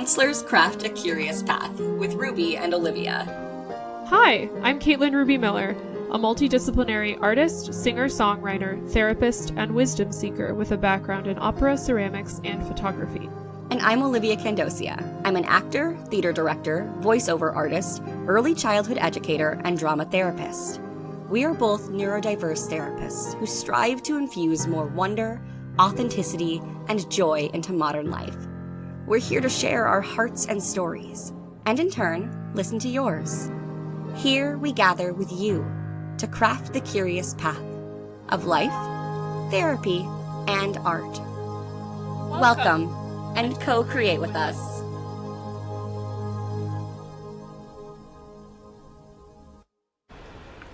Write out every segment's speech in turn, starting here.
Counselors Craft a Curious Path with Ruby and Olivia. Hi, I'm Caitlin Ruby Miller, a multidisciplinary artist, singer-songwriter, therapist, and wisdom seeker with a background in opera, ceramics, and photography. And I'm Olivia Candosia. I'm an actor, theater director, voiceover artist, early childhood educator, and drama therapist. We are both neurodiverse therapists who strive to infuse more wonder, authenticity, and joy into modern life. We're here to share our hearts and stories, and in turn, listen to yours. Here we gather with you to craft the curious path of life, therapy, and art. Welcome and co-create with us.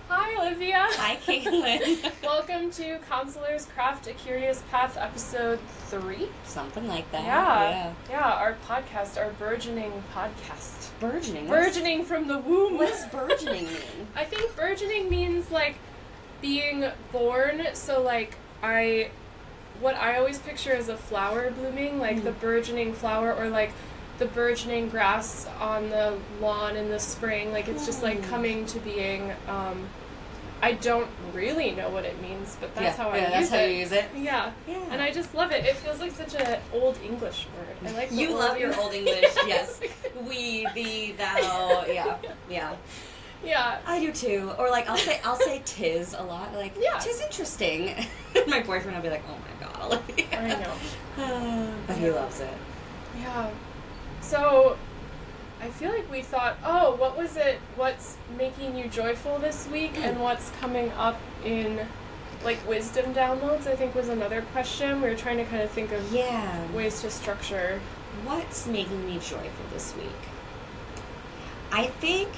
Hi, Olivia. Hi, Caitlin. Welcome to Counselors Craft a Curious Path, episode 3. Something like that. Yeah, our podcast, our burgeoning podcast. Burgeoning? Burgeoning from the womb. What does burgeoning mean? I think burgeoning means, like, being born, so, like, what I always picture is a flower blooming, like the burgeoning flower, or like the burgeoning grass on the lawn in the spring. Like it's just like coming to being. I don't really know what it means, but that's how I use it. That's how you use it. Yeah, and I just love it. It feels like such an old English word. I like. You love your old English, yes. We, thee, thou, yeah. Yeah. I do too. Or like I'll say tis a lot. Like tis interesting. My boyfriend will be like, oh my god, Olivia. I know. But he loves it. Yeah. So I feel like we thought, oh, what was it? What's making you joyful this week, and what's coming up in like wisdom downloads? I think was another question. We were trying to kind of think of ways to structure. What's making me joyful this week? I think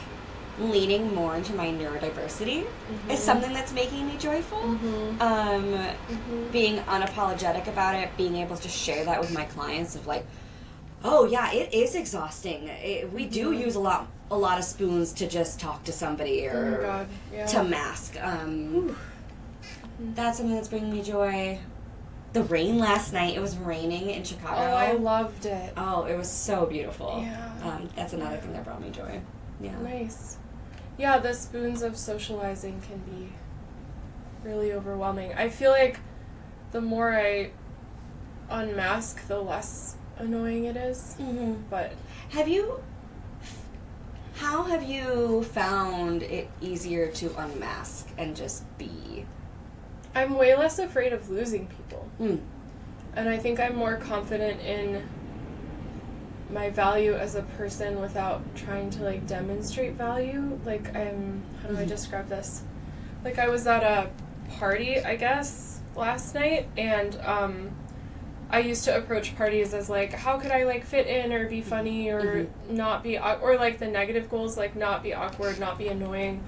leaning more into my neurodiversity is something that's making me joyful. Being unapologetic about it, being able to share that with my clients of like, oh yeah, it is exhausting. We do use a lot of spoons to just talk to somebody or to mask. That's something that's bringing me joy. The rain last night, it was raining in Chicago. Oh, I loved it. Oh, it was so beautiful. Yeah. That's another thing that brought me joy. Yeah. Nice. Yeah, the spoons of socializing can be really overwhelming. I feel like the more I unmask, the less annoying it is. But how have you found it easier to unmask and just be? I'm way less afraid of losing people. And I think I'm more confident in my value as a person without trying to like demonstrate value. Like how do I describe this? Like I was at a party, I guess, last night, and I used to approach parties as like, how could I like fit in or be funny or not be, or like the negative goals, like not be awkward, not be annoying.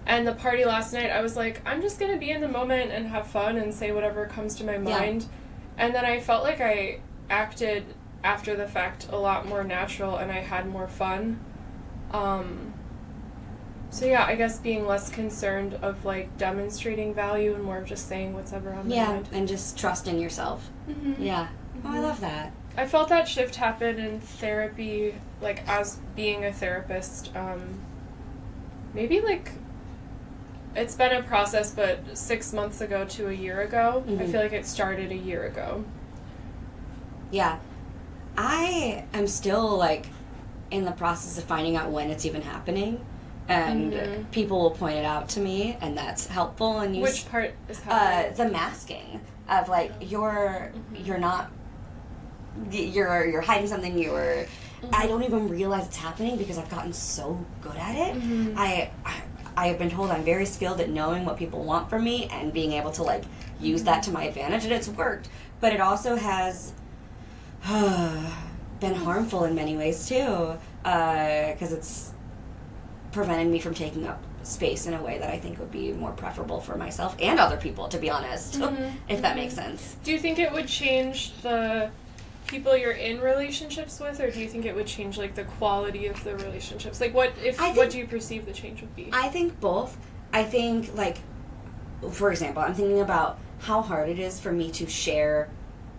And the party last night, I was like, I'm just gonna be in the moment and have fun and say whatever comes to my mind. And then I felt like I acted after the fact a lot more natural and I had more fun. So yeah, I guess being less concerned of like demonstrating value and more of just saying what's ever on my mind. And just trusting yourself. Oh, I love that. I felt that shift happen in therapy, like as being a therapist. Maybe like it's been a process, but 6 months ago to a year ago. I feel like it started a year ago. Yeah. I am still, like, in the process of finding out when it's even happening, and people will point it out to me, and that's helpful. And which part is happening? The masking of, like, you're hiding something, I don't even realize it's happening because I've gotten so good at it. I have been told I'm very skilled at knowing what people want from me and being able to, like, use that to my advantage, and it's worked. But it also has been harmful in many ways too, because it's prevented me from taking up space in a way that I think would be more preferable for myself and other people, to be honest, if that makes sense. Do you think it would change the people you're in relationships with, or do you think it would change like the quality of the relationships? Like what do you perceive the change would be? I think both. I think, like, for example, I'm thinking about how hard it is for me to share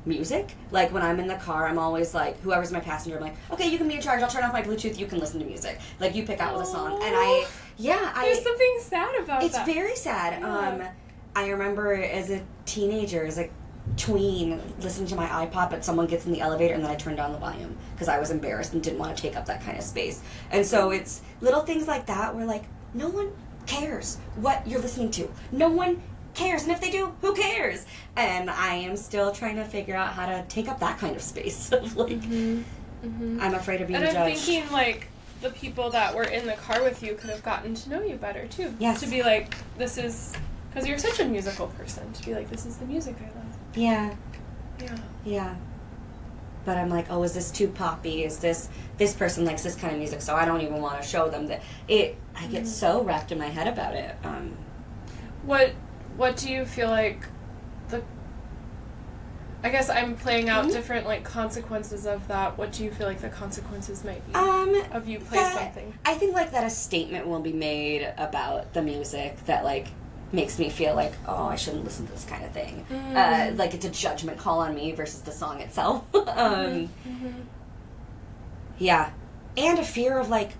music. Like, when I'm in the car, I'm always like, whoever's my passenger, I'm like, okay, you can be in charge, I'll turn off my Bluetooth, you can listen to music. Like, you pick out the song. And There's something sad about that. It's very sad. Yeah. I remember as a teenager, as a tween, listening to my iPod, but someone gets in the elevator and then I turned down the volume because I was embarrassed and didn't want to take up that kind of space. And so it's little things like that where, like, no one cares what you're listening to. No one cares. And if they do, who cares? And I am still trying to figure out how to take up that kind of space of, like, I'm afraid of being judged. And I'm thinking, like, the people that were in the car with you could have gotten to know you better, too. Yes. To be like, this is... Because you're such a musical person. To be like, this is the music I love. Yeah. Yeah. Yeah. But I'm like, oh, is this too poppy? Is this person likes this kind of music, so I don't even want to show them that it. I get so wrapped in my head about it. What do you feel like I guess I'm playing out different, like, consequences of that. What do you feel like the consequences might be of you play something? I think, like, that a statement will be made about the music that, like, makes me feel like, oh, I shouldn't listen to this kind of thing. Like, it's a judgment call on me versus the song itself. Yeah. And a fear of, like,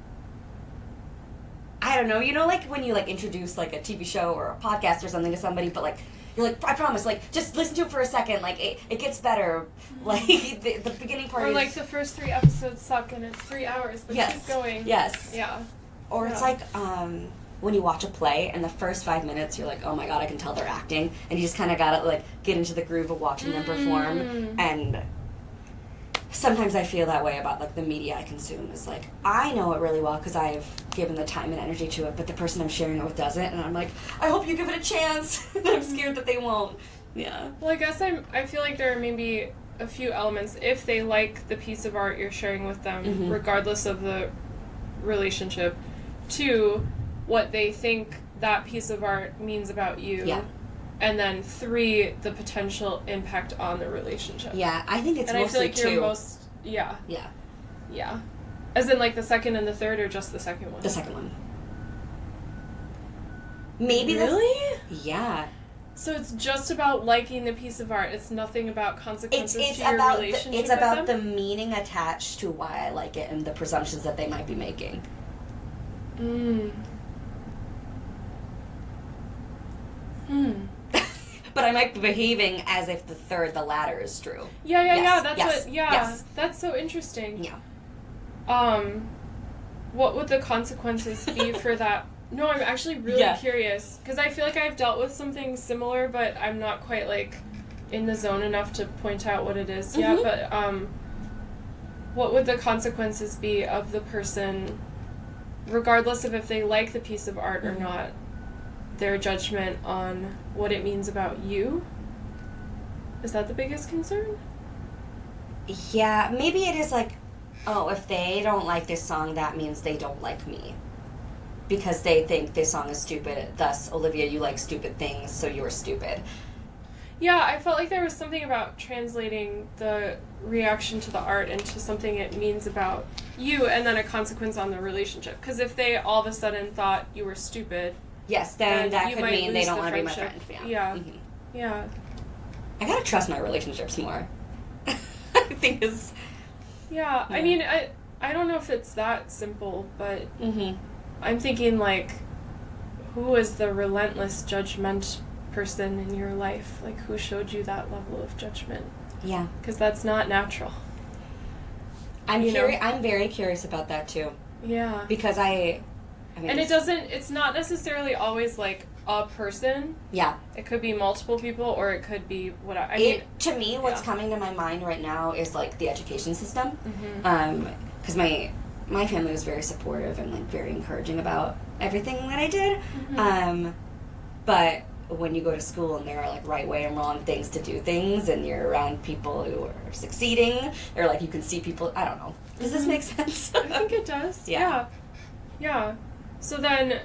I don't know, you know, like, when you, like, introduce, like, a TV show or a podcast or something to somebody, but, like, you're like, I promise, like, just listen to it for a second, like, it gets better. Like, the beginning part or, like, the first 3 episodes suck and it's 3 hours, but keep going. Yes. Yeah. Or it's like, when you watch a play and the first 5 minutes you're like, oh my god, I can tell they're acting, and you just kind of gotta, like, get into the groove of watching them perform. And sometimes I feel that way about, like, the media I consume. Is like, I know it really well because I've given the time and energy to it, but the person I'm sharing it with doesn't, and I'm like, I hope you give it a chance. And I'm scared that they won't. Yeah. Well, I guess I feel like there are maybe a few elements. If they like the piece of art you're sharing with them, regardless of the relationship, to what they think that piece of art means about you. Yeah. And then 3, the potential impact on the relationship. Yeah, I think it's and mostly I feel like 2. you're most... Yeah. Yeah. Yeah. As in, like, the second and the third, or just the second one? The second one. Maybe really? Yeah. So it's just about liking the piece of art. It's nothing about consequences it's to your about relationship it's about with them? the meaning attached to why I like it and the presumptions that they might be making. But I might be behaving as if the latter is true. Yeah. That's yes. what. Yeah, yes. That's so interesting. Yeah. What would the consequences be for that? No, I'm actually really curious because I feel like I've dealt with something similar, but I'm not quite, like, in the zone enough to point out what it is yet. But what would the consequences be of the person, regardless of if they like the piece of art or not? Their judgment on what it means about you? Is that the biggest concern? Yeah, maybe it is like, oh, if they don't like this song, that means they don't like me. Because they think this song is stupid, thus, Olivia, you like stupid things, so you're stupid. Yeah, I felt like there was something about translating the reaction to the art into something it means about you, and then a consequence on the relationship. Because if they all of a sudden thought you were stupid... Yes, then that could mean they don't want to be my friendship. friend. Yeah. Yeah. I gotta trust my relationships more. I think is... Yeah, I mean, I don't know if it's that simple, but I'm thinking, like, who is the relentless judgment person in your life? Like, who showed you that level of judgment? Yeah. Because that's not natural. I'm very curious about that, too. Yeah. Because I mean, and it's not necessarily always, like, a person. Yeah. It could be multiple people, or it could be whatever. To me, what's coming to my mind right now is, like, the education system. Because my family was very supportive and, like, very encouraging about everything that I did. But when you go to school and there are, like, right way and wrong things to do things, and you're around people who are succeeding, or, like, you can see people, I don't know. Does this make sense? I think it does. Yeah. So then,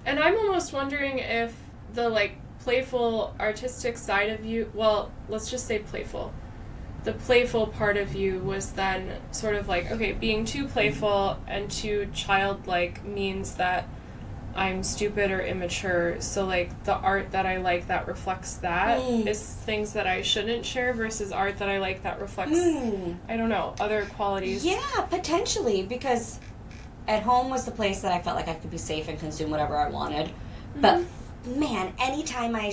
and I'm almost wondering if the, like, playful, artistic side of you, well, let's just say playful. The playful part of you was then sort of like, okay, being too playful and too childlike means that I'm stupid or immature, so like the art that I like that reflects that is things that I shouldn't share versus art that I like that reflects I don't know, other qualities. Yeah, potentially, because at home was the place that I felt like I could be safe and consume whatever I wanted. But man, anytime I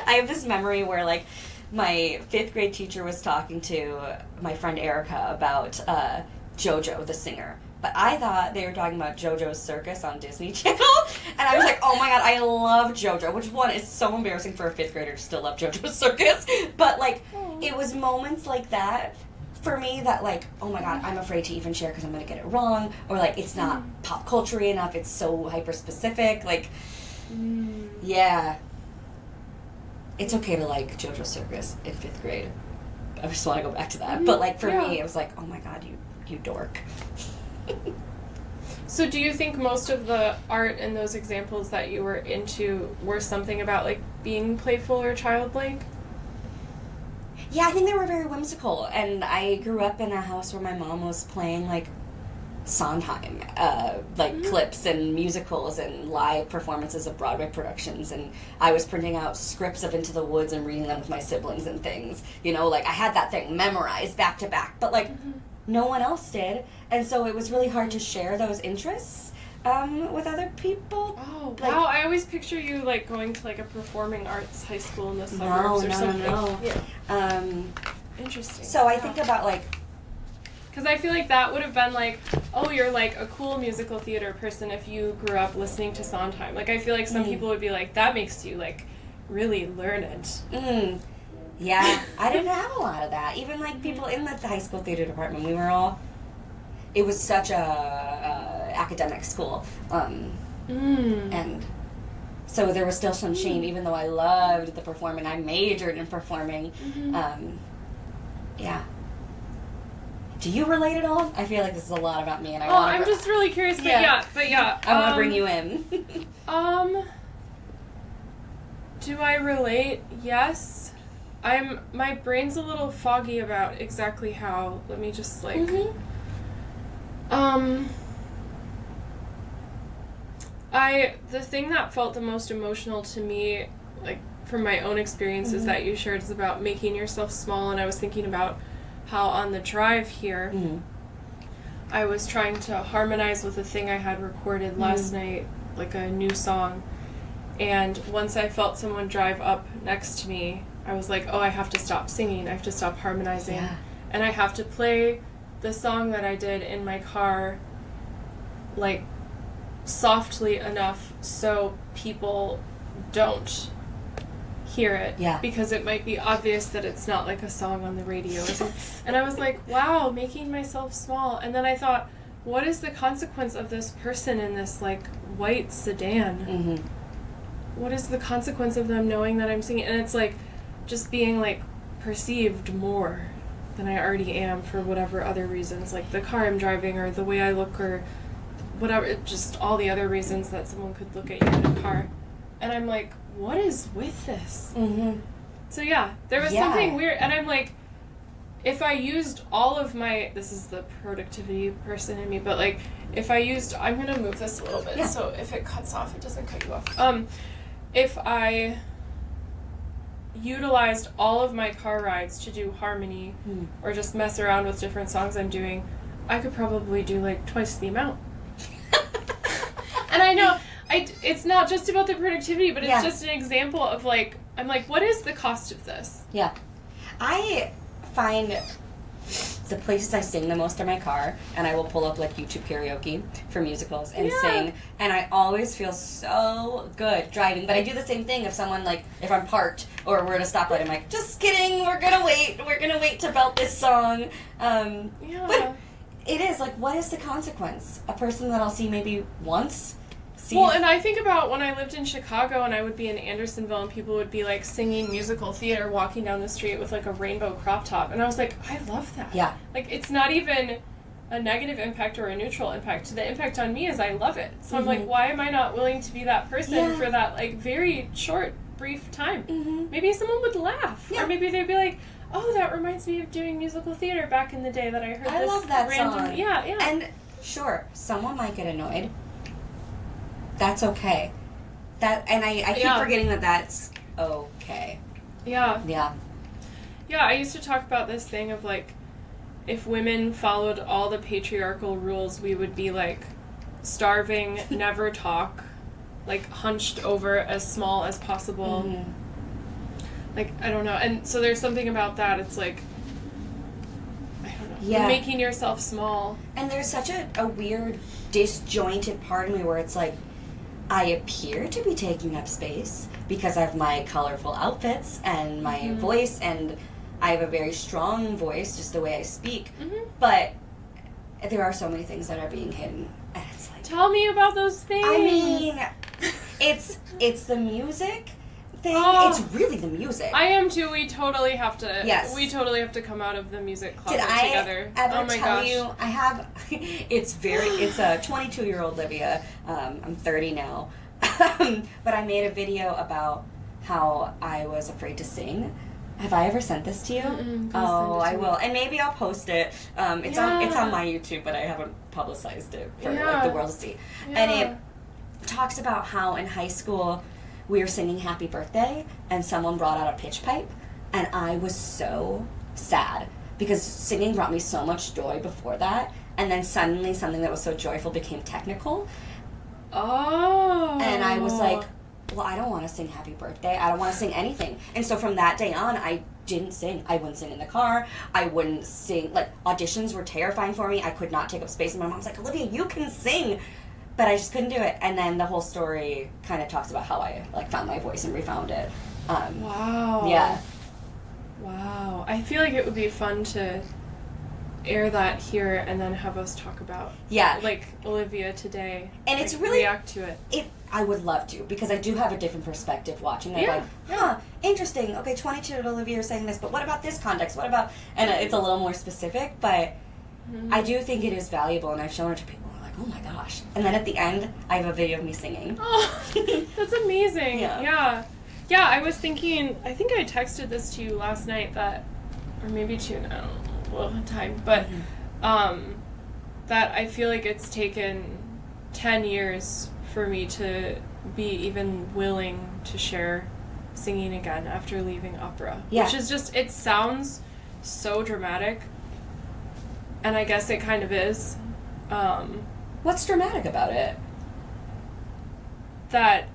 have this memory where like my 5th grade teacher was talking to my friend Erica about JoJo the singer. But I thought they were talking about JoJo's Circus on Disney Channel. And I was like, oh my god, I love JoJo. Which one is so embarrassing for a 5th grader to still love JoJo's Circus. But like, it was moments like that for me that like, oh my god, I'm afraid to even share because I'm going to get it wrong. Or like, it's not pop culture-y enough. It's so hyper-specific. Like, yeah. It's okay to like JoJo's Circus in 5th grade. I just want to go back to that. But like, for me, it was like, oh my god, you dork. So do you think most of the art in those examples that you were into were something about like being playful or childlike? Yeah, I think they were very whimsical, and I grew up in a house where my mom was playing like Sondheim, like clips and musicals and live performances of Broadway productions, and I was printing out scripts of Into the Woods and reading them with my siblings and things. You know, like I had that thing memorized back to back, but like no one else did, and so it was really hard to share those interests with other people. Oh, like, wow. I always picture you like going to like a performing arts high school in the suburbs or something. No. Yeah. Interesting. So I think about like, because I feel like that would have been like, oh, you're like a cool musical theater person if you grew up listening to Sondheim. Like I feel like some people would be like, that makes you like really learned. Yeah, I didn't have a lot of that. Even like people in the high school theater department, we were all. It was such a academic school, and so there was still some shame, even though I loved the performing. I majored in performing. Yeah. Do you relate at all? I feel like this is a lot about me, and I'm just really curious. But yeah. I want to bring you in. Do I relate? Yes. My brain's a little foggy about exactly how. Let me just like. The thing that felt the most emotional to me, like from my own experiences that you shared, is about making yourself small, and I was thinking about how on the drive here, I was trying to harmonize with a thing I had recorded last night, like a new song, and once I felt someone drive up next to me, I was like, oh, I have to stop singing, I have to stop harmonizing, and I have to play the song that I did in my car, like, softly enough so people don't hear it. Yeah. Because it might be obvious that it's not like a song on the radio or something. And I was like, wow, making myself small. And then I thought, what is the consequence of this person in this, like, white sedan? What is the consequence of them knowing that I'm singing? And it's like, just being, like, perceived more than I already am for whatever other reasons, like the car I'm driving or the way I look or whatever, just all the other reasons that someone could look at you in a car. And I'm like, what is with this? So yeah, there was something weird, and I'm like, if I used all of my, this is the productivity person in me, but like, if I used, I'm gonna move this a little bit so if it cuts off, it doesn't cut you off. If I utilized all of my car rides to do harmony or just mess around with different songs I'm doing, I could probably do like twice the amount. And I know it's not just about the productivity, but it's just an example of like, I'm like, what is the cost of this? Yeah. I find the places I sing the most are my car, and I will pull up like YouTube karaoke for musicals and sing, and I always feel so good driving. But I do the same thing if someone, like, if I'm parked or we're at a stoplight, I'm like, just kidding, we're gonna wait to belt this song. But it is like, what is the consequence? A person that I'll see maybe once. Well, and I think about when I lived in Chicago and I would be in Andersonville and people would be like singing musical theater walking down the street with like a rainbow crop top, and I was like, I love that. Yeah. Like, it's not even a negative impact or a neutral impact. The impact on me is I love it. So I'm like, why am I not willing to be that person for that like very short, brief time? Maybe someone would laugh. Or maybe they'd be like, oh, that reminds me of doing musical theater back in the day that I heard this love that random song. Yeah. And sure, someone might get annoyed. that's okay. And I keep Yeah. forgetting that that's okay. Yeah. Yeah. Yeah, I used to talk about this thing of, like, if women followed all the patriarchal rules, we would be, like, starving, never talk, like, hunched over as small as possible. Mm-hmm. Like, I don't know. And so there's something about that. It's like, I don't know. Yeah. Making yourself small. And there's such a weird, disjointed part of me where it's like, I appear to be taking up space because of my colorful outfits and my voice, and I have a very strong voice, just the way I speak. Mm-hmm. But there are so many things that are being hidden, and it's like, Tell me about those things. I mean, it's the music thing. Oh. It's really the music. I am too. We totally have to. Yes. We totally have to come out of the music closet Did I together. ever Oh my tell gosh. you? I have. It's a 22-year-old Livia. I'm 30 now, but I made a video about how I was afraid to sing. Have I ever sent this to you? Please send it I to will, me. and maybe I'll post it. It's on my YouTube, but I haven't publicized it for like the world to see. Yeah. And it talks about how in high school we were singing Happy Birthday, and someone brought out a pitch pipe, and I was so sad because singing brought me so much joy before that, and then suddenly something that was so joyful became technical. Oh. And I was like, well, I don't want to sing Happy Birthday. I don't want to sing anything. And so from that day on, I didn't sing. I wouldn't sing in the car. I wouldn't sing. Like, auditions were terrifying for me. I could not take up space. And my mom's like, Olivia, you can sing. But I just couldn't do it. And then the whole story kind of talks about how I, like, found my voice and refound it. Wow. Yeah. Wow. I feel like it would be fun to air that here and then have us talk about like Olivia today. And like, it's really react to it. I would love to, because I do have a different perspective watching it. Yeah. Like, interesting. Okay, 22-year-old Olivia is saying this, but what about this context? What about... And it's a little more specific, but I do think it is valuable, and I've shown it to people, and they're like, oh my gosh. And then at the end, I have a video of me singing. Oh, that's amazing. Yeah. Yeah, I was thinking, I think I texted this to you last night that, or maybe to you, I don't know, well, time, but that I feel like it's taken 10 years for me to be even willing to share singing again after leaving opera. Yeah. Which is just, it sounds so dramatic, and I guess it kind of is. What's dramatic about it? That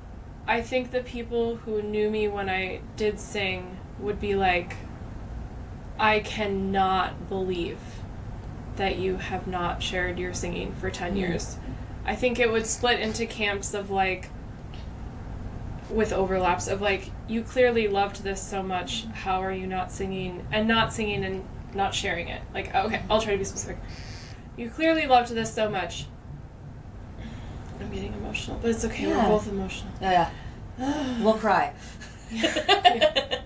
I think the people who knew me when I did sing would be like, I cannot believe that you have not shared your singing for 10 years. I think it would split into camps of like, with overlaps of like, you clearly loved this so much, how are you not singing and not sharing it? Like, okay, I'll try to be specific. You clearly loved this so much. I'm getting emotional, but it's okay, we're both emotional. Yeah. We'll cry. Yeah.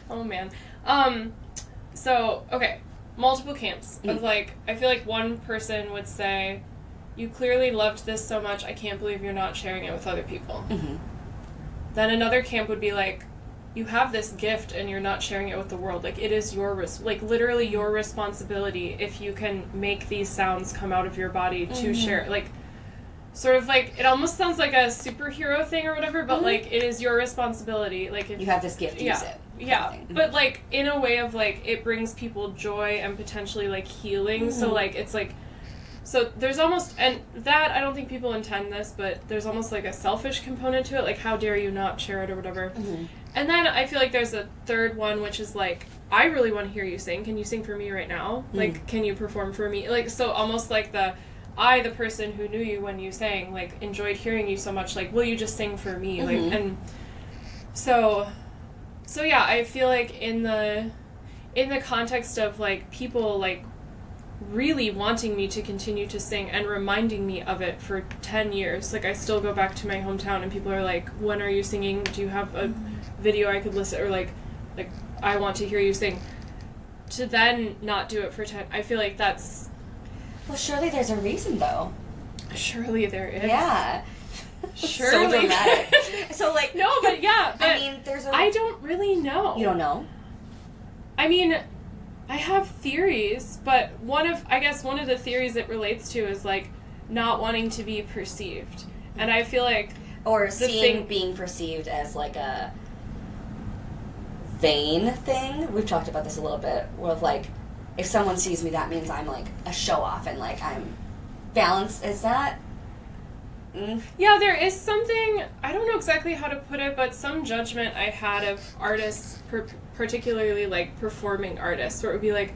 Oh man. So, okay, multiple camps of like, I feel like one person would say, you clearly loved this so much, I can't believe you're not sharing it with other people. Mm-hmm. Then another camp would be like, you have this gift and you're not sharing it with the world. Like, it is your, like, literally your responsibility if you can make these sounds come out of your body to share. Like, sort of like, it almost sounds like a superhero thing or whatever, but like, it is your responsibility. Like, if You have this gift, use it. Yeah, but like, in a way of like, it brings people joy and potentially like healing. So like, it's like, so there's almost, and that, I don't think people intend this, but there's almost like a selfish component to it, like how dare you not share it or whatever. And then I feel like there's a third one, which is like, I really want to hear you sing. Can you sing for me right now? Like, can you perform for me? Like, so almost like the person who knew you when you sang, like, enjoyed hearing you so much, like, will you just sing for me? Like, and so yeah, I feel like in the context of like people like really wanting me to continue to sing and reminding me of it for 10 years. Like, I still go back to my hometown and people are like, when are you singing? Do you have a video I could listen? Or like I want to hear you sing. To then not do it for 10, I feel like that's... Well, surely there's a reason, though. Surely there is. Yeah. Surely. So dramatic. So, like... No, but yeah. But I mean, there's a... I don't really know. You don't know? I mean... I have theories, but one of the theories it relates to is, like, not wanting to be perceived. And I feel like Or being perceived as like a vain thing. We've talked about this a little bit. With like, if someone sees me, that means I'm like a show off and like I'm balanced. Is that? Yeah, there is something, I don't know exactly how to put it, but some judgment I had of artists, particularly like performing artists, where it would be like,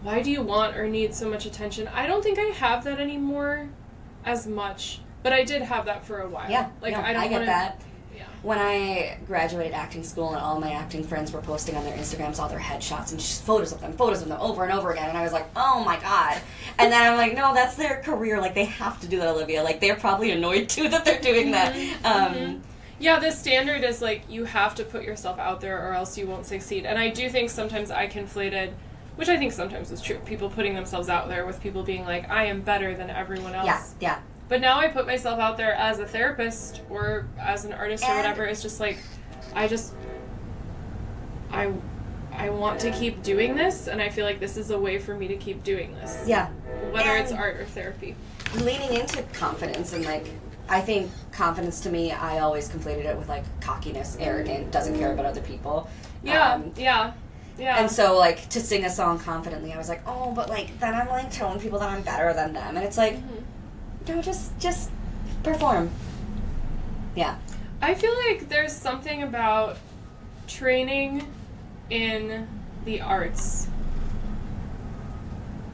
why do you want or need so much attention? I don't think I have that anymore as much, but I did have that for a while. Yeah, like no, I get that. Yeah. When I graduated acting school and all my acting friends were posting on their Instagrams all their headshots and just photos of them over and over again, and I was like, oh my god. And then I'm like, no, that's their career. Like, they have to do that, Olivia. Like, they're probably annoyed too that they're doing that. Yeah, the standard is like, you have to put yourself out there or else you won't succeed. And I do think sometimes I conflated, which I think sometimes is true, people putting themselves out there with people being like, I am better than everyone else. Yeah. But now I put myself out there as a therapist or as an artist or whatever. It's just like, I want to keep doing this, and I feel like this is a way for me to keep doing this. Yeah. Whether it's art or therapy. Leaning into confidence, and like, I think confidence to me, I always conflated it with like cockiness, arrogant, doesn't care about other people. Yeah. And so like, to sing a song confidently, I was like, oh, but like, then I'm like telling people that I'm better than them, and it's like, no, just perform. Yeah. I feel like there's something about training in the arts.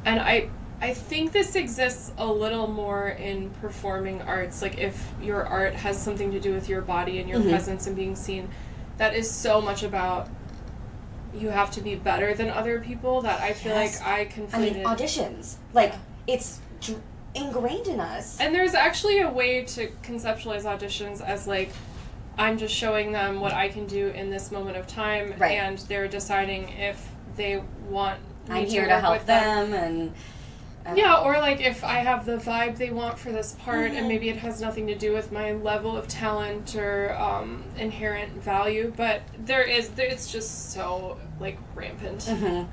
And I think this exists a little more in performing arts. Like, if your art has something to do with your body and your presence and being seen, that is so much about you have to be better than other people that I feel like I conflated. I mean, auditions. Like, it's ingrained in us. And there's actually a way to conceptualize auditions as like, I'm just showing them what I can do in this moment of time, and they're deciding if they want me I'm here to to work help with them, and yeah, or like if I have the vibe they want for this part, and maybe it has nothing to do with my level of talent or inherent value, but it's just so like rampant. And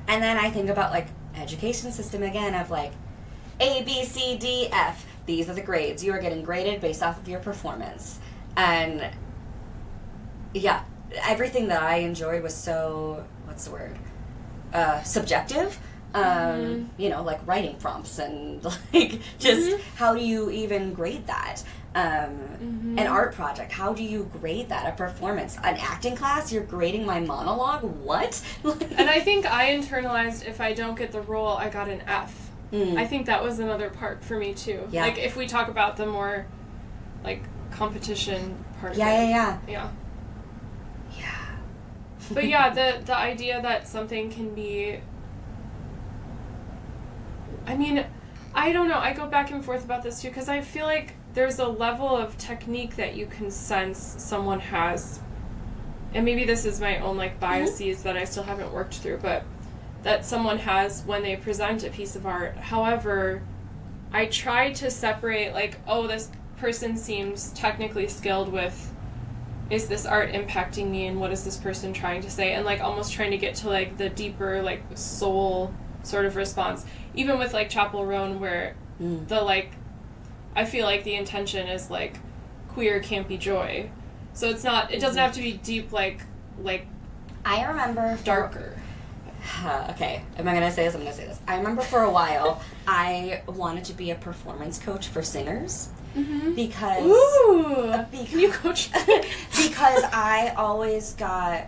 then I think about like education system again of like, A, B, C, D, F. These are the grades. You are getting graded based off of your performance. And yeah, everything that I enjoyed was so, what's the word? Subjective. You know, like writing prompts and like just how do you even grade that? An art project, how do you grade that? A performance, an acting class, you're grading my monologue? What? And I think I internalized, if I don't get the role, I got an F. I think that was another part for me too. Yeah. Like, if we talk about the more like competition part of it. Yeah. But yeah, the idea that something can be, I mean, I don't know, I go back and forth about this too, because I feel like there's a level of technique that you can sense someone has, and maybe this is my own like biases that I still haven't worked through, but that someone has when they present a piece of art. However, I try to separate like, oh, this person seems technically skilled with, is this art impacting me, and what is this person trying to say, and like almost trying to get to like the deeper like soul sort of response. Even with like Chapel Roan, where the like, I feel like the intention is like queer campy joy, so it's not, it doesn't have to be deep like I remember darker. Okay, am I going to say this? I'm going to say this. I remember for a while I wanted to be a performance coach for singers. Because can you coach because I always got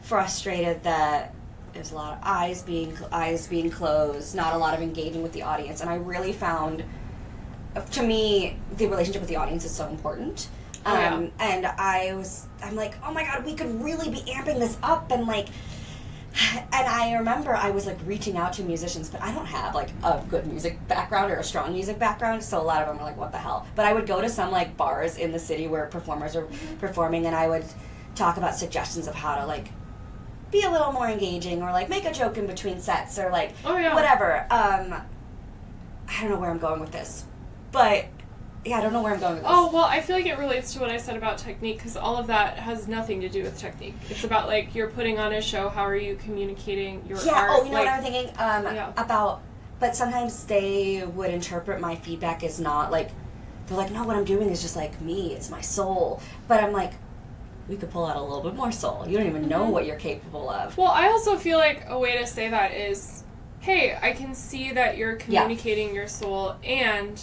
frustrated that there's a lot of eyes being closed, not a lot of engaging with the audience, and I really found, to me, the relationship with the audience is so important. And I'm like, oh my god, we could really be amping this up, and like, and I remember I was like reaching out to musicians, but I don't have like a good music background or a strong music background, so a lot of them are like, what the hell? But I would go to some like bars in the city where performers are performing, and I would talk about suggestions of how to like be a little more engaging, or like make a joke in between sets, or like whatever. I don't know where I'm going with this, but yeah, I don't know where I'm going with this. Oh, well, I feel like it relates to what I said about technique, because all of that has nothing to do with technique. It's about, like, you're putting on a show, how are you communicating your art? Oh, you know what I'm thinking? About, but sometimes they would interpret my feedback as not, like, they're like, no, what I'm doing is just like me, it's my soul. But I'm like, we could pull out a little bit more soul. You don't even know what you're capable of. Well, I also feel like a way to say that is, hey, I can see that you're communicating your soul, and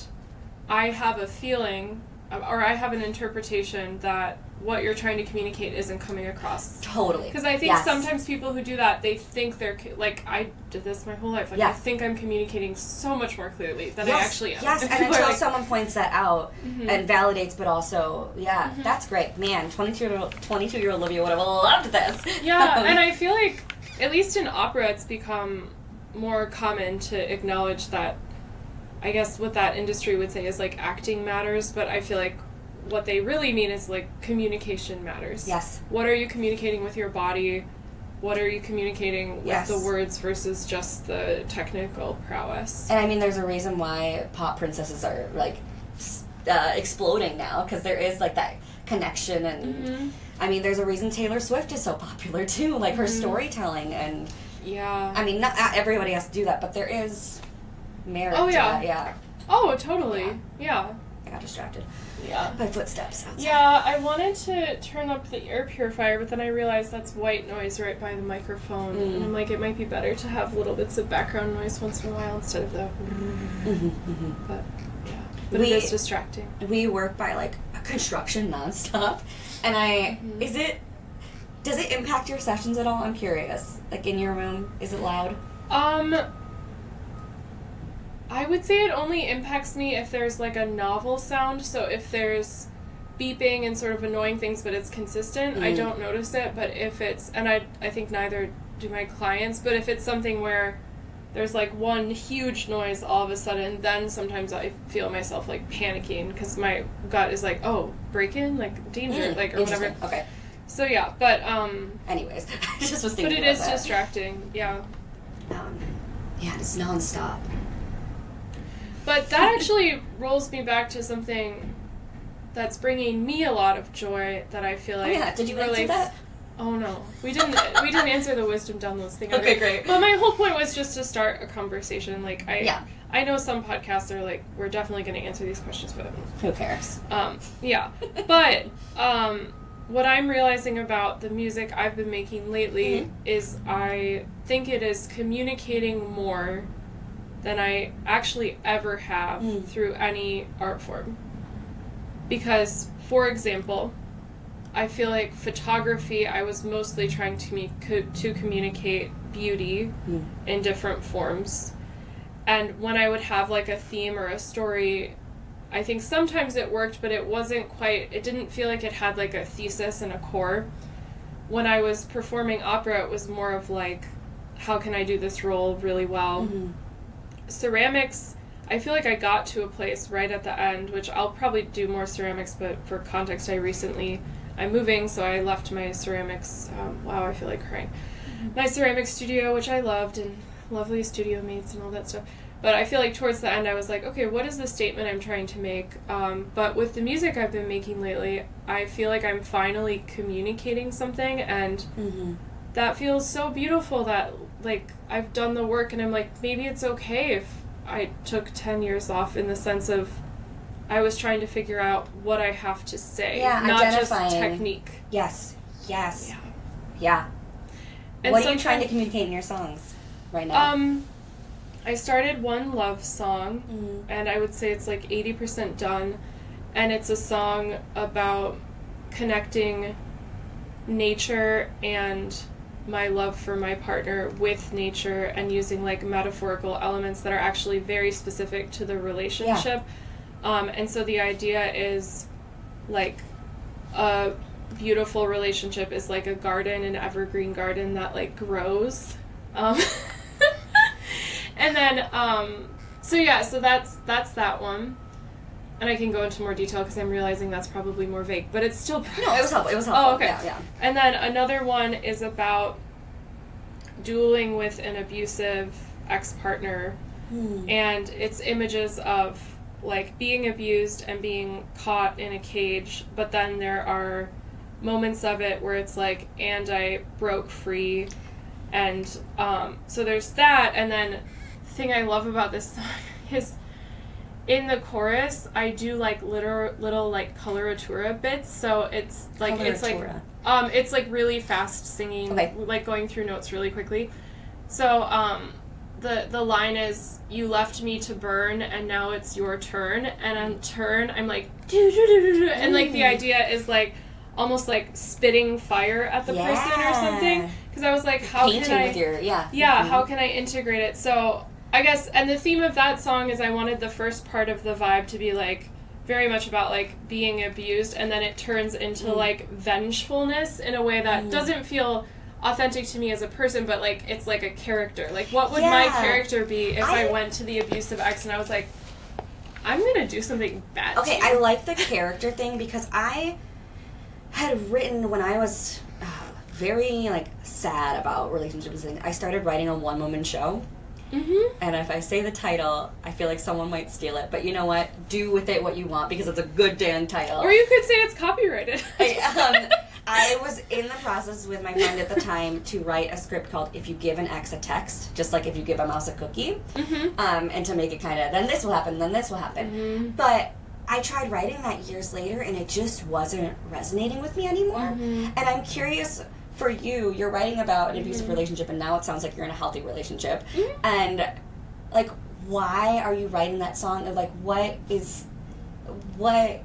I have a feeling, or I have an interpretation that what you're trying to communicate isn't coming across. Totally. Because I think sometimes people who do that, they think they're, like, I did this my whole life. Like, I think I'm communicating so much more clearly than I actually am. Yes, and until someone points that out and validates, but also, that's great. Man, 22-year-old Olivia would have loved this. Yeah, and I feel like, at least in opera, it's become more common to acknowledge that, I guess what that industry would say is, like, acting matters, but I feel like what they really mean is, like, communication matters. Yes. What are you communicating with your body? What are you communicating with the words versus just the technical prowess? And I mean, there's a reason why pop princesses are, like, exploding now, because there is, like, that connection, and I mean, there's a reason Taylor Swift is so popular, too, like, her storytelling, and I mean, not everybody has to do that, but there is merit to that, Oh, totally. Yeah. I got distracted. Yeah. By footsteps outside. Yeah, I wanted to turn up the air purifier, but then I realized that's white noise right by the microphone. And I'm like, it might be better to have little bits of background noise once in a while instead of the... But, yeah. But it is distracting. We work by, like, a construction nonstop. And does it impact your sessions at all? I'm curious. Like, in your room, is it loud? I would say it only impacts me if there's, like, a novel sound. So if there's beeping and sort of annoying things, but it's consistent, I don't notice it. But if it's, and I think neither do my clients, but if it's something where there's, like, one huge noise all of a sudden, then sometimes I feel myself, like, panicking because my gut is like, oh, break-in? Like, danger, like, or whatever. Okay. So, yeah, but, anyways, I just was thinking but it is distracting, yeah. Yeah, it's nonstop. But that actually rolls me back to something that's bringing me a lot of joy that I feel like did you answer that? Oh no, we didn't answer the wisdom downloads thing. Okay, great. But my whole point was just to start a conversation. Like I know some podcasts are like, we're definitely going to answer these questions, but who cares? But what I'm realizing about the music I've been making lately is I think it is communicating more than I actually ever have through any art form. Because, for example, I feel like photography, I was mostly trying to communicate beauty in different forms. And when I would have, like, a theme or a story, I think sometimes it worked, but it didn't feel like it had, like, a thesis and a core. When I was performing opera, it was more of, like, how can I do this role really well? Ceramics, I feel like I got to a place right at the end, which I'll probably do more ceramics, but for context, I'm moving, so I left my ceramics, wow, I feel like crying. My ceramics studio, which I loved, and lovely studio mates and all that stuff. But I feel like towards the end, I was like, okay, what is the statement I'm trying to make? But with the music I've been making lately, I feel like I'm finally communicating something, and that feels so beautiful that, like, I've done the work, and I'm like, maybe it's okay if I took 10 years off, in the sense of I was trying to figure out what I have to say, not identifying. Just technique. Yes. Yeah. And what are you trying to communicate in your songs right now? I started one love song, and I would say it's like 80% done, and it's a song about connecting nature and my love for my partner with nature, and using, like, metaphorical elements that are actually very specific to the relationship. And so the idea is, like, a beautiful relationship is like a garden, an evergreen garden that, like, grows. And then, so that's that one. And I can go into more detail because I'm realizing that's probably more vague, but it's still... No, it was helpful. Oh, okay. Yeah. And then another one is about dueling with an abusive ex-partner, and it's images of, like, being abused and being caught in a cage, but then there are moments of it where it's like, and I broke free, and so there's that. And then the thing I love about this song is in the chorus, I do like little like coloratura bits, so it's like it's like really fast singing, like going through notes really quickly. So the line is, "You left me to burn, and now it's your turn." And on turn, I'm like, and like the idea is like almost like spitting fire at the person or something. Because I was like, how can I how can I integrate it? So I guess, and the theme of that song is I wanted the first part of the vibe to be like very much about like being abused, and then it turns into like vengefulness in a way that doesn't feel authentic to me as a person, but like it's like a character. Like, what would my character be if I went to the abusive ex and I was like, I'm gonna do something bad to you. I like the character thing, because I had written, when I was very like sad about relationships and things, I started writing a one-woman show. And if I say the title, I feel like someone might steal it. But you know what? Do with it what you want, because it's a good dang title. Or you could say it's copyrighted. I was in the process with my friend at the time to write a script called "If You Give an Ex a Text," just like if you give a mouse a cookie. And to make it kind of, then this will happen, then this will happen. But I tried writing that years later, and it just wasn't resonating with me anymore. And I'm curious, for you, you're writing about an abusive relationship, and now it sounds like you're in a healthy relationship. And, like, why are you writing that song? Or, like, what, I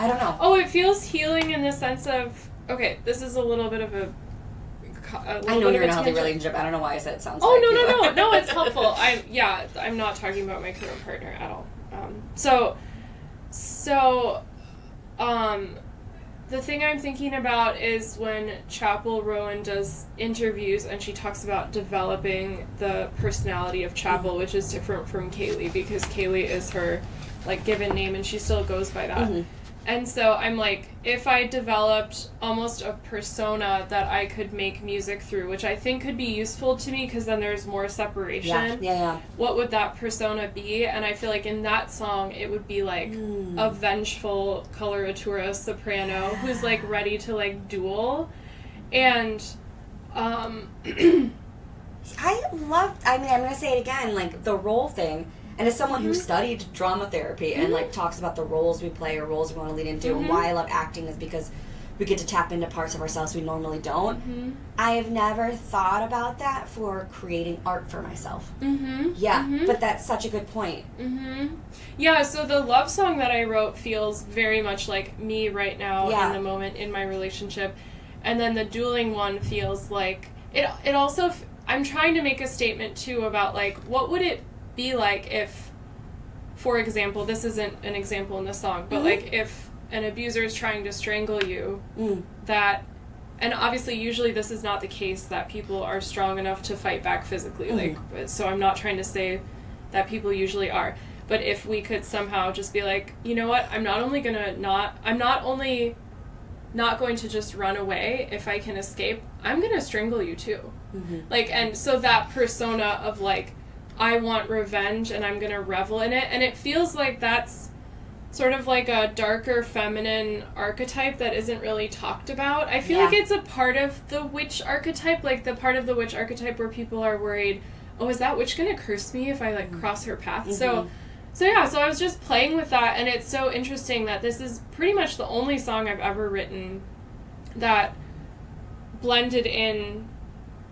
don't know. Oh, it feels healing in the sense of, okay, this is a little bit of I know you're in a healthy relationship. I don't know why I said it sounds like no, it's helpful. I'm not talking about my current partner at all. The thing I'm thinking about is when Chapel Rowan does interviews and she talks about developing the personality of Chapel, which is different from Kaylee, because Kaylee is her like given name and she still goes by that. And so I'm like, if I developed almost a persona that I could make music through, which I think could be useful to me because then there's more separation. What would that persona be? And I feel like in that song, it would be like a vengeful coloratura soprano who's like ready to like duel. And I'm going to say it again, like the role thing. And as someone who studied drama therapy and like talks about the roles we play or roles we want to lead into, and why I love acting is because we get to tap into parts of ourselves we normally don't. I have never thought about that for creating art for myself. But that's such a good point. Yeah, so the love song that I wrote feels very much like me right now in the moment in my relationship. And then the dueling one feels like, it also, I'm trying to make a statement too about like, what would it be like if, for example, this isn't an example in the song, but like if an abuser is trying to strangle you, that, and obviously usually this is not the case that people are strong enough to fight back physically, like, so I'm not trying to say that people usually are, but if we could somehow just be like, you know what, I'm not only not going to just run away if I can escape, I'm gonna strangle you too. Like, and so that persona of like, I want revenge and I'm gonna revel in it, and it feels like that's sort of like a darker feminine archetype that isn't really talked about. I feel like it's a part of the witch archetype, like the part of the witch archetype where people are worried, oh, is that witch gonna curse me if I like cross her path? So I was just playing with that, and it's so interesting that this is pretty much the only song I've ever written that blended in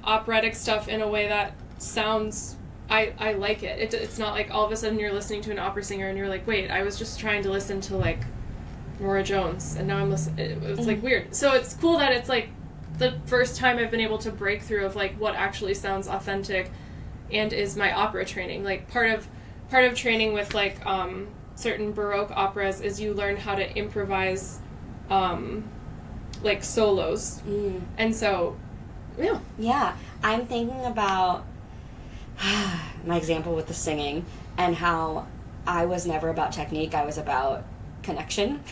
operatic stuff in a way that sounds, I like it. It's not like all of a sudden you're listening to an opera singer and you're like, wait, I was just trying to listen to like Nora Jones and now I'm listening. It's like weird. So it's cool that it's like the first time I've been able to break through of like what actually sounds authentic and is my opera training. Like part of training with like certain Baroque operas is you learn how to improvise like solos. And so I'm thinking about my example with the singing and how I was never about technique, I was about connection.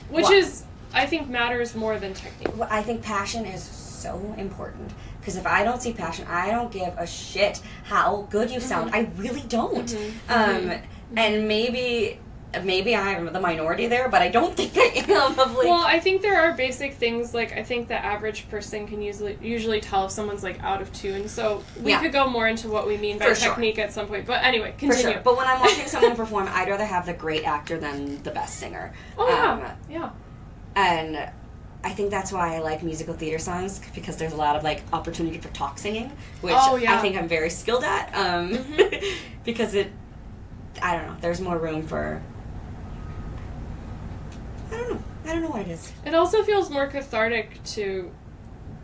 Which is, I think, matters more than technique. Well, I think passion is so important, because if I don't see passion, I don't give a shit how good you sound. I really don't. And maybe maybe I'm the minority there, but I don't think I am. Of like, well, I think there are basic things, like, I think the average person can usually tell if someone's, like, out of tune. So we could go more into what we mean by technique at some point. But anyway, continue. For sure. But when I'm watching someone perform, I'd rather have the great actor than the best singer. Oh, yeah. And I think that's why I like musical theater songs, because there's a lot of, like, opportunity for talk singing, which I think I'm very skilled at. Because I don't know, there's more room for... I don't know what it is. It also feels more cathartic to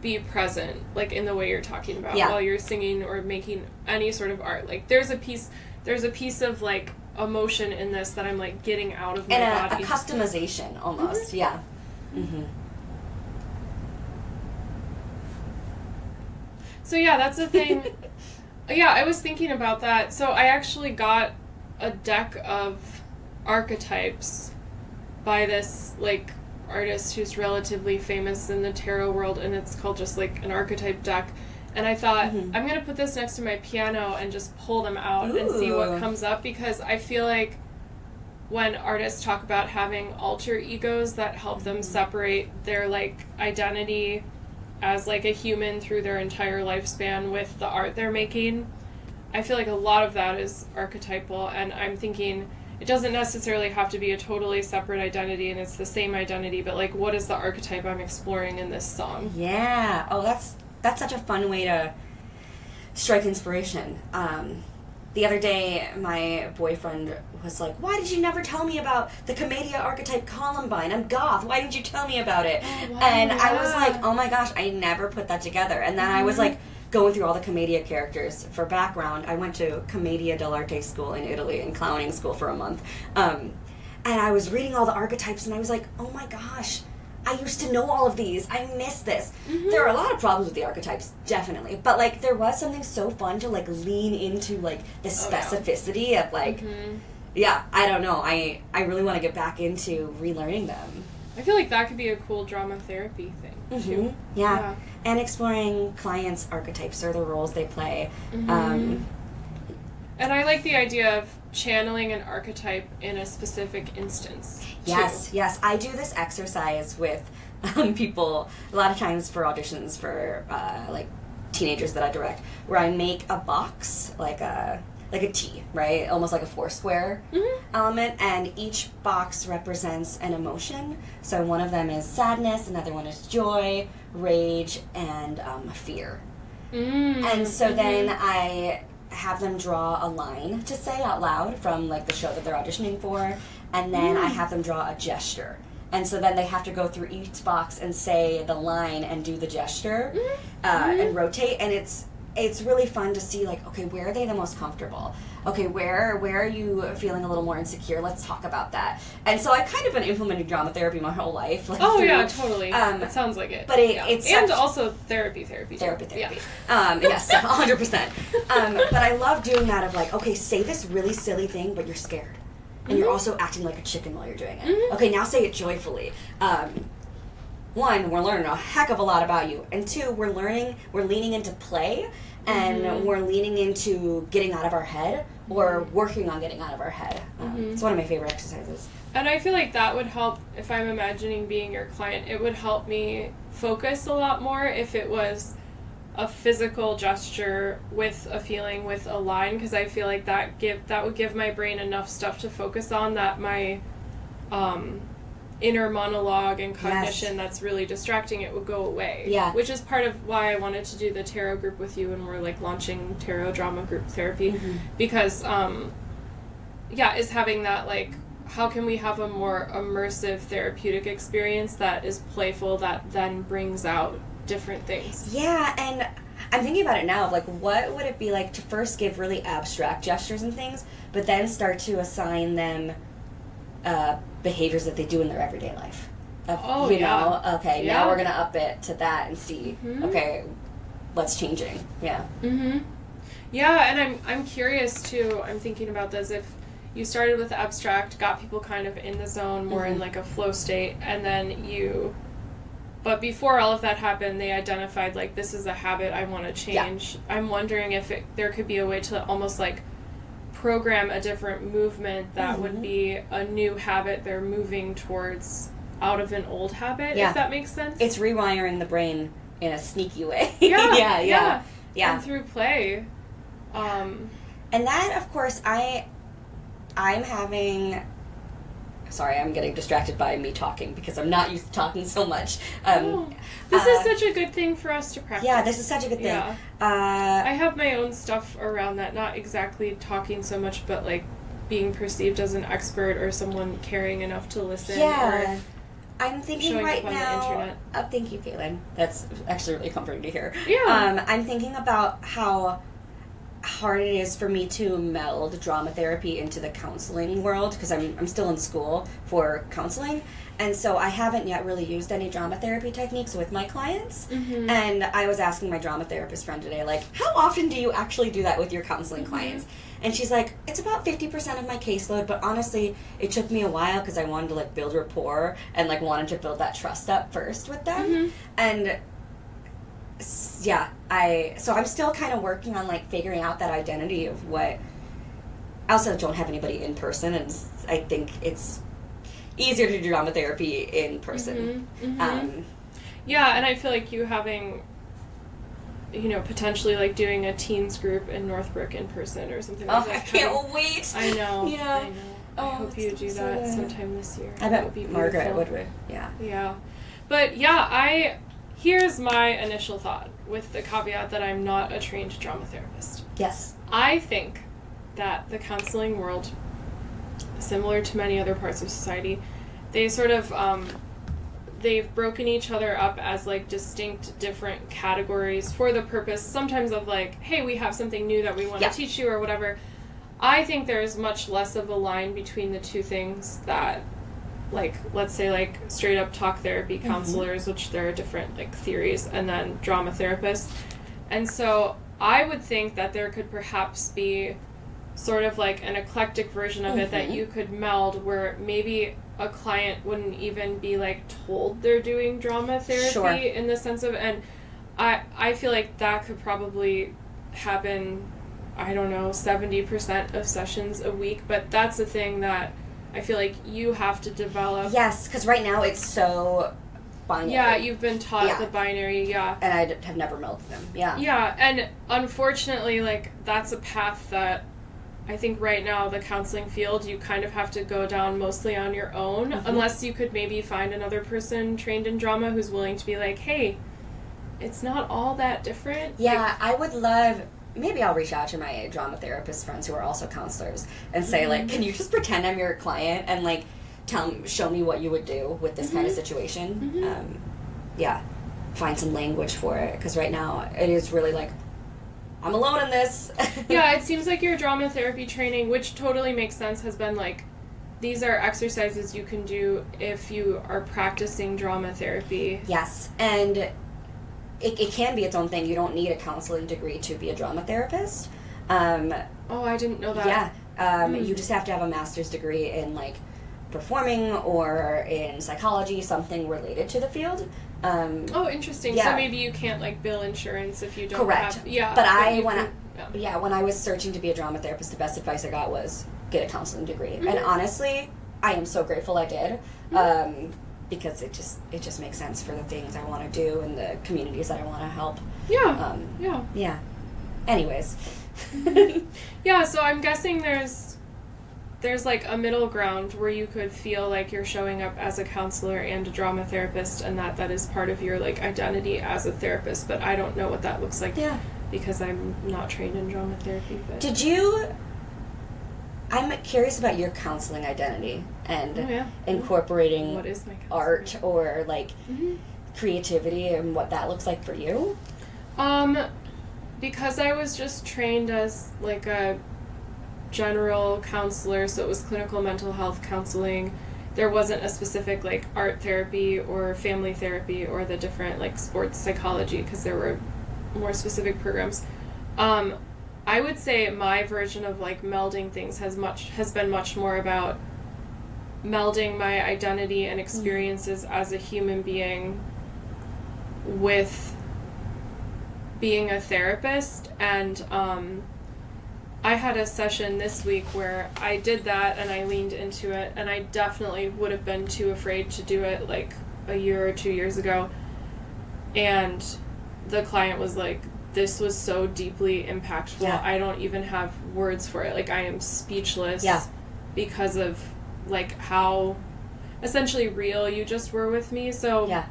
be present, like, in the way you're talking about while you're singing or making any sort of art. Like, there's a piece of, like, emotion in this that I'm, like, getting out of my body. And a customization, almost. Yeah. So, yeah, that's the thing. Yeah, I was thinking about that. So I actually got a deck of archetypes by this, like, artist who's relatively famous in the tarot world, and it's called just, like, an archetype deck. And I thought, I'm going to put this next to my piano and just pull them out and see what comes up, because I feel like when artists talk about having alter egos that help them separate their, like, identity as, like, a human through their entire lifespan with the art they're making, I feel like a lot of that is archetypal, and I'm thinking... It doesn't necessarily have to be a totally separate identity, and it's the same identity, but, like, what is the archetype I'm exploring in this song? Yeah. Oh, that's such a fun way to strike inspiration. The other day, my boyfriend was like, "Why did you never tell me about the Commedia archetype Columbine? I'm goth. Why didn't you tell me about it?" Oh, wow, and I was like, "Oh my gosh, I never put that together." And then I was like, going through all the Commedia characters. For background, I went to Commedia dell'arte school in Italy and clowning school for a month. And I was reading all the archetypes, and I was like, oh my gosh, I used to know all of these. I miss this. There are a lot of problems with the archetypes, definitely. But, like, there was something so fun to, like, lean into, like, the specificity of, like, I don't know. I really want to get back into relearning them. I feel like that could be a cool drama therapy thing, too. Yeah. And exploring clients' archetypes or the roles they play. And I like the idea of channeling an archetype in a specific instance, Yes. I do this exercise with people a lot of times for auditions for, like, teenagers that I direct, where I make a box, like a T, right? Almost like a four-square element, and each box represents an emotion. So one of them is sadness, another one is joy, rage, and fear. And so then I have them draw a line to say out loud from, like, the show that they're auditioning for, and then I have them draw a gesture. And so then they have to go through each box and say the line and do the gesture and rotate, and it's really fun to see, like, okay, where are they the most comfortable? Okay, where are you feeling a little more insecure? Let's talk about that. And so I kind of been implementing drama therapy my whole life. Like, yeah, totally. It sounds like it. But it's and also therapy. Yeah. Yes, 100%. But I love doing that of, like, okay, say this really silly thing, but you're scared. And you're also acting like a chicken while you're doing it. Okay, now say it joyfully. One, we're learning a heck of a lot about you. And two, we're leaning into play, and we're leaning into getting out of our head, or working on getting out of our head. It's one of my favorite exercises. And I feel like that would help, if I'm imagining being your client, it would help me focus a lot more if it was a physical gesture with a feeling, with a line, because I feel like that would give my brain enough stuff to focus on, that my inner monologue and cognition that's really distracting it would go away. Yeah. Which is part of why I wanted to do the tarot group with you, and we're, like, launching tarot drama group therapy. Because, is having that, like, how can we have a more immersive therapeutic experience that is playful, that then brings out different things. Yeah, and I'm thinking about it now of, like, what would it be like to first give really abstract gestures and things, but then start to assign them behaviors that they do in their everyday life. Now we're going to up it to that and see, okay, what's changing. Yeah. Yeah, and I'm curious, too. I'm thinking about this. If you started with abstract, got people kind of in the zone, more in, like, a flow state, and then but before all of that happened, they identified, like, this is a habit I want to change. I'm wondering if there could be a way to almost, like, program a different movement that would be a new habit they're moving towards out of an old habit, if that makes sense. It's rewiring the brain in a sneaky way. Yeah. And through play. And that, of course, I'm having... Sorry, I'm getting distracted by me talking because I'm not used to talking so much. This is such a good thing for us to practice. Yeah, this is such a good thing. Yeah. I have my own stuff around that, not exactly talking so much, but like being perceived as an expert or someone caring enough to listen. Yeah. Or I'm thinking showing right up on now... the internet. Oh, thank you, Caitlin. That's actually really comforting to hear. Yeah. I'm thinking about how hard it is for me to meld drama therapy into the counseling world because I'm still in school for counseling, and so I haven't yet really used any drama therapy techniques with my clients. And I was asking my drama therapist friend today, like, how often do you actually do that with your counseling clients? And she's like, it's about 50% of my caseload, but honestly, it took me a while because I wanted to like build rapport and like wanted to build that trust up first with them. And yeah, so I'm still kind of working on like figuring out that identity of what. I also don't have anybody in person, and I think it's easier to do drama therapy in person. Yeah, and I feel like you having, potentially like doing a teens group in Northbrook in person or something like that. I can't wait. I know. Yeah. I know. I hope you do that sometime this year. I bet would be Margaret would. Yeah. Yeah. But yeah, here's my initial thought with the caveat that I'm not a trained drama therapist. Yes. I think that the counseling world, similar to many other parts of society, they sort of, they've broken each other up as like distinct different categories for the purpose sometimes of like, hey, we have something new that we want to teach you or whatever. I think there's much less of a line between the two things that, like, let's say like straight up talk therapy counselors, which there are different like theories, and then drama therapists. And so I would think that there could perhaps be sort of like an eclectic version of it that you could meld where maybe a client wouldn't even be like told they're doing drama therapy in the sense of, and I feel like that could probably happen, I don't know, 70% of sessions a week, but that's a thing that I feel like you have to develop. Yes, because right now it's so binary. Yeah, you've been taught the binary, and I have never melded them, Yeah, and unfortunately, like, that's a path that I think right now the counseling field, you kind of have to go down mostly on your own, unless you could maybe find another person trained in drama who's willing to be like, hey, it's not all that different. Yeah, like, I would love... Maybe I'll reach out to my drama therapist friends who are also counselors and say, like, can you just pretend I'm your client and, like, show me what you would do with this kind of situation? Find some language for it, because right now it is really, like, I'm alone in this. Yeah, it seems like your drama therapy training, which totally makes sense, has been, like, these are exercises you can do if you are practicing drama therapy. Yes, and... It can be its own thing. You don't need a counseling degree to be a drama therapist. Oh, I didn't know that. Yeah. You just have to have a master's degree in, like, performing or in psychology, something related to the field. Oh, interesting. Yeah. So maybe you can't, like, bill insurance if you don't Correct. have... Yeah. But when I was searching to be a drama therapist, the best advice I got was get a counseling degree. And honestly, I am so grateful I did. Because it just makes sense for the things I want to do and the communities that I want to help. Yeah. Yeah. Anyways. Yeah, so I'm guessing there's like a middle ground where you could feel like you're showing up as a counselor and a drama therapist, and that is part of your like identity as a therapist, but I don't know what that looks like because I'm not trained in drama therapy. But I'm curious about your counseling identity and incorporating what is my art or like creativity and what that looks like for you. Because I was just trained as like a general counselor, so it was clinical mental health counseling. There wasn't a specific like art therapy or family therapy or the different like sports psychology, because there were more specific programs. I would say my version of like melding things has been much more about melding my identity and experiences as a human being with being a therapist, and I had a session this week where I did that and I leaned into it, and I definitely would have been too afraid to do it like a year or 2 years ago. And the client was like, this was so deeply impactful. Yeah. I don't even have words for it. Like, I am speechless because of like how essentially real you just were with me. So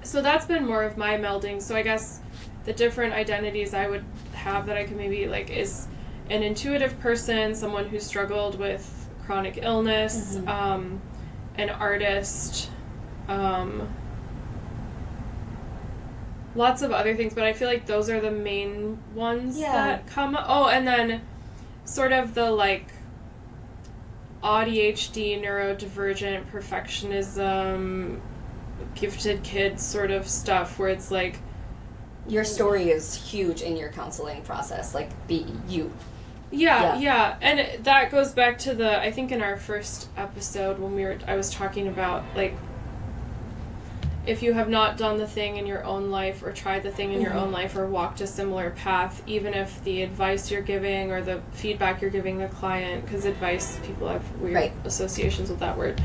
that's been more of my melding. So I guess the different identities I would have that I could maybe like is an intuitive person, someone who struggled with chronic illness, an artist, lots of other things, but I feel like those are the main ones that come up. Oh, and then sort of the like ADHD, neurodivergent, perfectionism, gifted kid sort of stuff where it's like your story is huge in your counseling process, like you. Yeah. And that goes back to I think in our first episode when I was talking about like if you have not done the thing in your own life or tried the thing in your own life or walked a similar path, even if the advice you're giving or the feedback you're giving the client, because advice, people have weird associations with that word,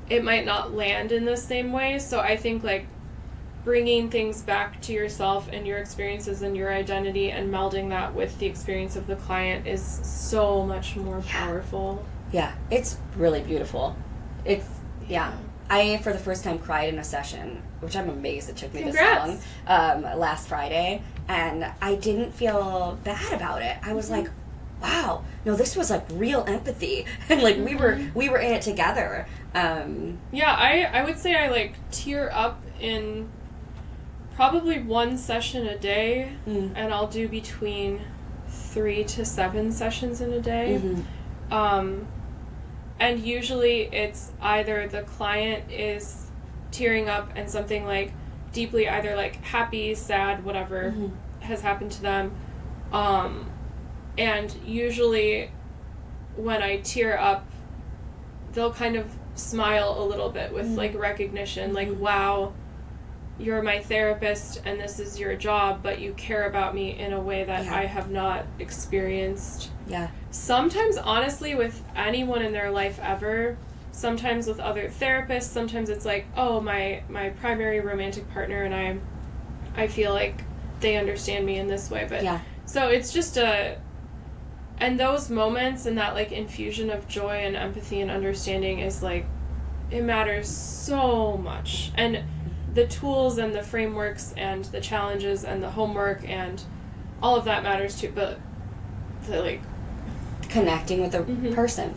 it might not land in the same way. So I think like bringing things back to yourself and your experiences and your identity and melding that with the experience of the client is so much more powerful. Yeah, it's really beautiful. It's, I, for the first time, cried in a session, which I'm amazed it took me this long, last Friday, and I didn't feel bad about it. I was like, wow, no, this was like real empathy, and like we were in it together. I would say I like tear up in probably one session a day, and I'll do between 3 to 7 sessions in a day. And usually it's either the client is tearing up and something like deeply either like happy, sad, whatever has happened to them. And usually when I tear up, they'll kind of smile a little bit with like recognition, like, wow, you're my therapist and this is your job, but you care about me in a way that I have not experienced. Sometimes, honestly, with anyone in their life ever, sometimes with other therapists, sometimes it's like, oh, my primary romantic partner and I feel like they understand me in this way. But so it's just and those moments and that like infusion of joy and empathy and understanding is like, it matters so much. And the tools and the frameworks and the challenges and the homework and all of that matters too, but the like connecting with a person.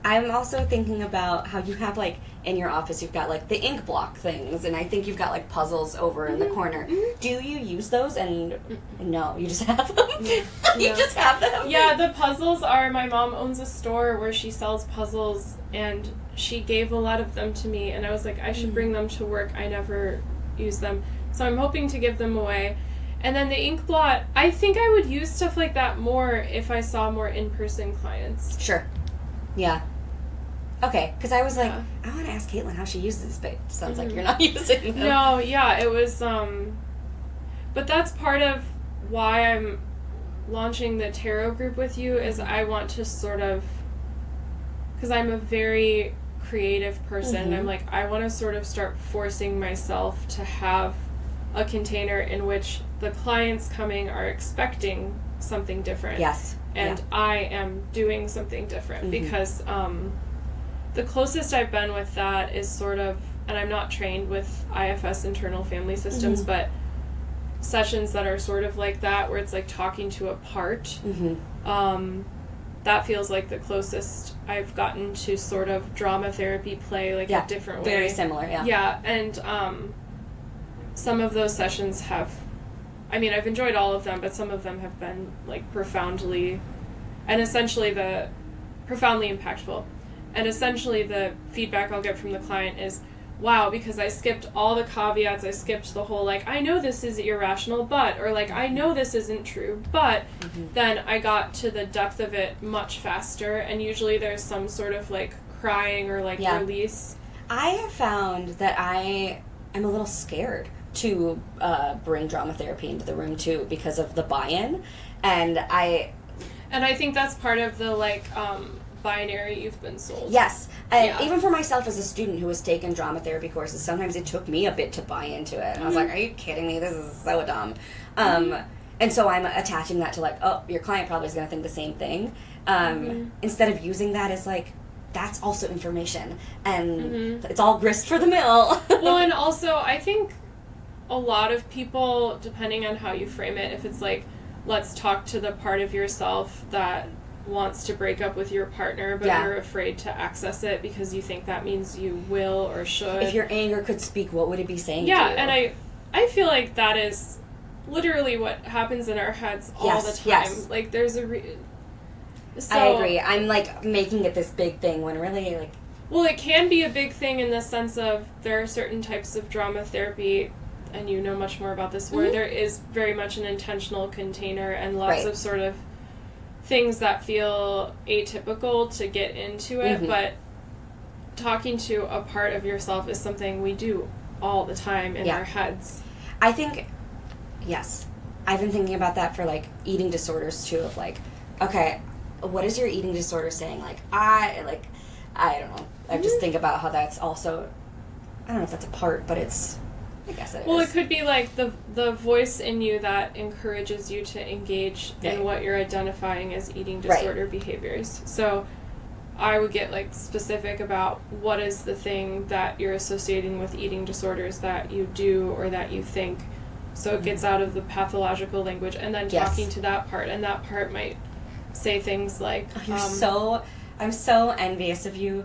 I'm also thinking about how you have like in your office you've got like the ink block things, and I think you've got like puzzles over in the corner. Do you use those? And no, you just have them. You just have them. Yeah, the puzzles are, my mom owns a store where she sells puzzles, and she gave a lot of them to me, and I was like, I should bring them to work. I never use them, so I'm hoping to give them away. And then the ink blot, I think I would use stuff like that more if I saw more in-person clients. Sure. Yeah. Okay, because I was like, I want to ask Caitlin how she uses this, but it sounds like you're not using them. No, it was, but that's part of why I'm launching the tarot group with you, is I want to sort of, because I'm a very creative person, and I'm like, I want to sort of start forcing myself to have a container in which the clients coming are expecting something different. Yes. And I am doing something different, because the closest I've been with that is sort of, and I'm not trained with IFS, internal family systems, but sessions that are sort of like that, where it's like talking to a part, that feels like the closest I've gotten to sort of drama therapy play, like a different way. Very similar, Yeah, and some of those sessions have, I mean, I've enjoyed all of them, but some of them have been like profoundly impactful. And essentially the feedback I'll get from the client is, wow, because I skipped all the caveats, I skipped the whole like, I know this is irrational, but, or like, I know this isn't true, but then I got to the depth of it much faster, and usually there's some sort of like crying or like release. I have found that I am a little scared to bring drama therapy into the room too, because of the buy-in. And I think that's part of the like binary you've been sold. Yes. And even for myself as a student who has taken drama therapy courses, sometimes it took me a bit to buy into it. And I was like, are you kidding me? This is so dumb. And so I'm attaching that to like, oh, your client probably is going to think the same thing. Instead of using that as like, that's also information. And it's all grist for the mill. Well, and also I think a lot of people, depending on how you frame it, if it's like, let's talk to the part of yourself that wants to break up with your partner, but you're afraid to access it because you think that means you will or should. If your anger could speak, what would it be saying to you? And I feel like that is literally what happens in our heads all the time. Yes. Like, there's a I agree. I'm like making it this big thing when really like... Well, it can be a big thing in the sense of there are certain types of drama therapy, and you know much more about this, where there is very much an intentional container and lots of sort of things that feel atypical to get into it, but talking to a part of yourself is something we do all the time in our heads. I think, yes. I've been thinking about that for, like, eating disorders, too, of, like, okay, what is your eating disorder saying? Like, I don't know. I just think about how that's also, I don't know if that's a part, but it's... I guess it is. Well, it could be like the voice in you that encourages you to engage in what you're identifying as eating disorder behaviors. So I would get like specific about what is the thing that you're associating with eating disorders that you do or that you think. So it gets out of the pathological language, and then talking to that part, and that part might say things like, I'm so envious of you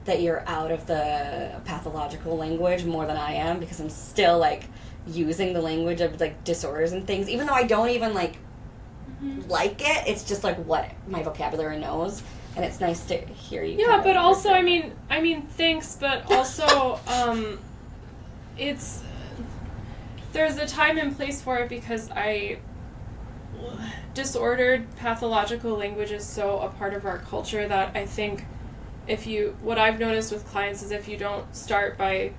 that you're out of the pathological language more than I am, because I'm still, like, using the language of, like, disorders and things, even though I don't even, like it. It's just, like, what my vocabulary knows, and it's nice to hear you. Yeah, but also, I mean, thanks, but also, there's a time and place for it, because disordered pathological language is so a part of our culture that I think what I've noticed with clients is if you don't start by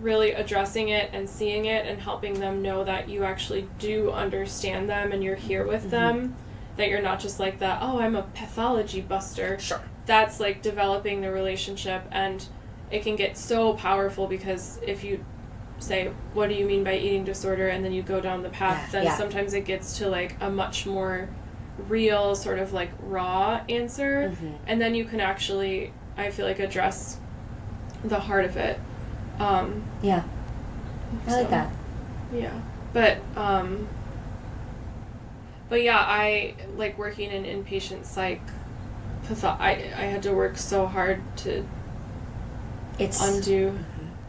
really addressing it and seeing it and helping them know that you actually do understand them and you're here with them, that you're not just like that, oh, I'm a pathology buster. Sure. That's like developing the relationship, and it can get so powerful, because if you say, what do you mean by eating disorder, and then you go down the path, then sometimes it gets to like a much more real sort of like raw answer, and then you can actually, I feel like, address the heart of it. I like that. Yeah, but yeah, I like working in inpatient psych. I had to work so hard to undo.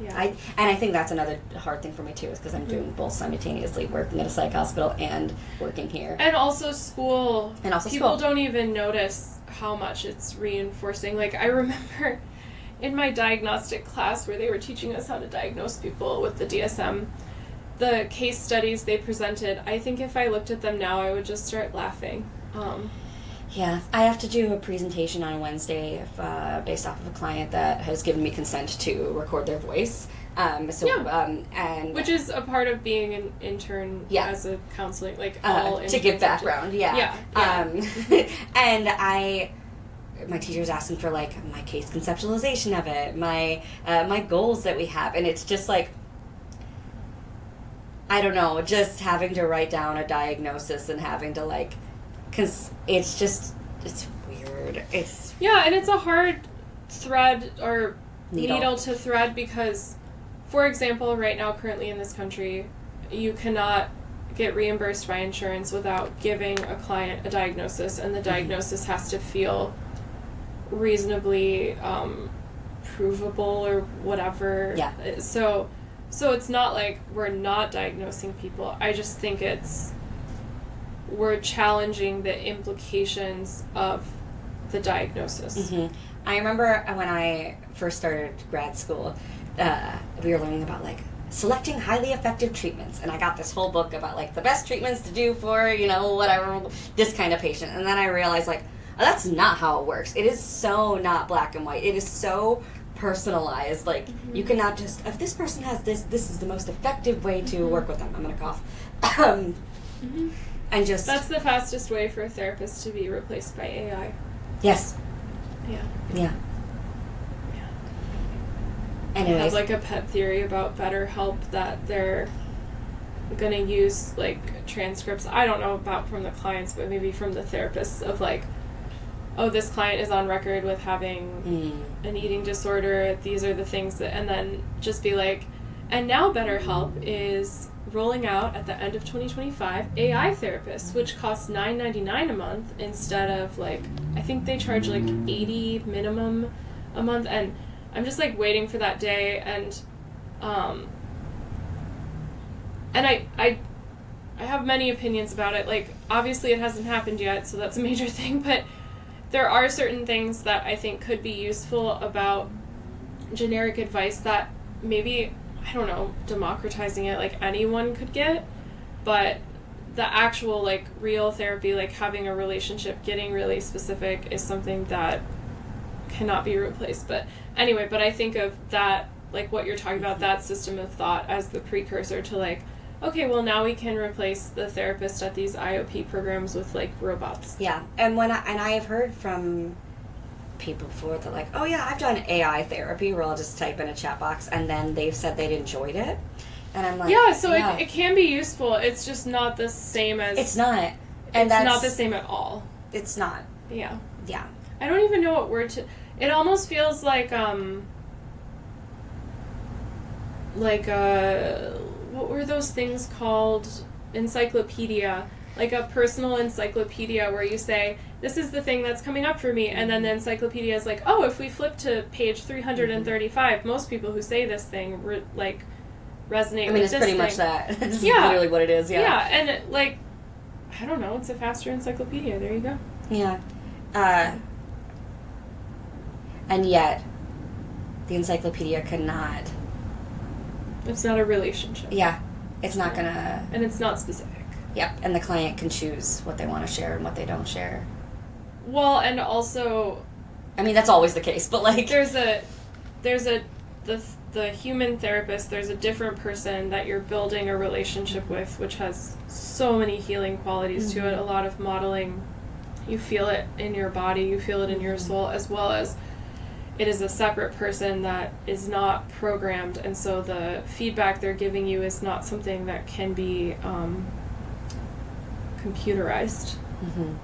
Yeah. I think that's another hard thing for me too, is because I'm doing both simultaneously, working at a psych hospital and working here. And also school. People don't even notice how much it's reinforcing. Like, I remember in my diagnostic class where they were teaching us how to diagnose people with the DSM, the case studies they presented, I think if I looked at them now, I would just start laughing. Yeah, I have to do a presentation on Wednesday based off of a client that has given me consent to record their voice. And which is a part of being an intern as a counseling, like all to give background. And my teacher was asking for like my case conceptualization of it, my goals that we have, and it's just like, I don't know, just having to write down a diagnosis and having to like. Because it's weird. And it's a hard thread or needle to thread, because, for example, right now, currently in this country, you cannot get reimbursed by insurance without giving a client a diagnosis, and the diagnosis has to feel reasonably provable or whatever. Yeah. So it's not like we're not diagnosing people. I just think we're challenging the implications of the diagnosis. I remember when I first started grad school, we were learning about like selecting highly effective treatments, and I got this whole book about like the best treatments to do for, whatever, this kind of patient. And then I realized like, oh, that's not how it works. It is so not black and white. It is so personalized. Like, you cannot just, if this person has this is the most effective way to work with them. I'm going to cough. And just... That's the fastest way for a therapist to be replaced by AI. Yes. Yeah. Yeah. I have, like, a pet theory about BetterHelp that they're going to use, like, transcripts. I don't know about from the clients, but maybe from the therapists of, like, oh, this client is on record with having an eating disorder. These are the things that, and then just be like, and now BetterHelp is rolling out at the end of 2025 AI therapists, which costs $9.99 a month instead of, like, I think they charge like $80 minimum a month. And I'm just like waiting for that day. And I have many opinions about it. Like, obviously it hasn't happened yet, so that's a major thing, but there are certain things that I think could be useful about generic advice that maybe, I don't know, democratizing it, like, anyone could get, but the actual, like, real therapy, like having a relationship, getting really specific, is something that cannot be replaced. But anyway, but I think of that, like what you're talking about, that system of thought as the precursor to, like, okay, well, now we can replace the therapist at these IOP programs with, like, robots. Yeah, and I have heard from people before that, like, oh yeah, I've done AI therapy where I'll just type in a chat box, and then they've said they'd enjoyed it, and I'm like, yeah, so yeah. It can be useful. It's just not the same as. It's not, and it's not the same at all. It's not. Yeah. Yeah. I don't even know what word to. It almost feels like what were those things called? Encyclopedia. Like a personal encyclopedia where you say, this is the thing that's coming up for me, and then the encyclopedia is like, oh, if we flip to page 335, most people who say this thing resonate with this thing. I mean, it's pretty much that. It's literally what it is, yeah. Yeah, and like, I don't know, it's a faster encyclopedia. There you go. Yeah. And yet, the encyclopedia cannot... It's not a relationship. Yeah. It's not gonna... And it's not specific. Yep, and the client can choose what they want to share and what they don't share. Well, and also... I mean, that's always the case, but, like... The human therapist, there's a different person that you're building a relationship with, which has so many healing qualities to it, a lot of modeling. You feel it in your body, you feel it in your soul, as well as it is a separate person that is not programmed, and so the feedback they're giving you is not something that can be computerized. Mm-hmm.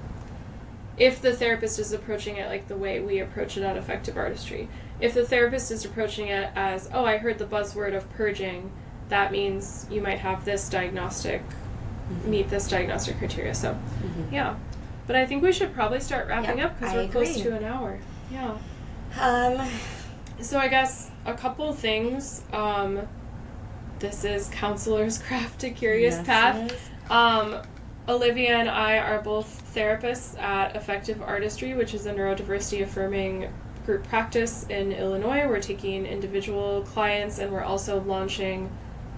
If the therapist is approaching it like the way we approach it at Effective Artistry. If the therapist is approaching it as, oh, I heard the buzzword of purging, that means you might have this diagnostic, meet this diagnostic criteria. So, yeah. But I think we should probably start wrapping up because we're close to an hour. Yeah. So I guess a couple things. This is Counselor's Craft to Curious Path. Olivia and I are both therapists at Effective Artistry, which is a neurodiversity affirming group practice in Illinois. We're taking individual clients, and we're also launching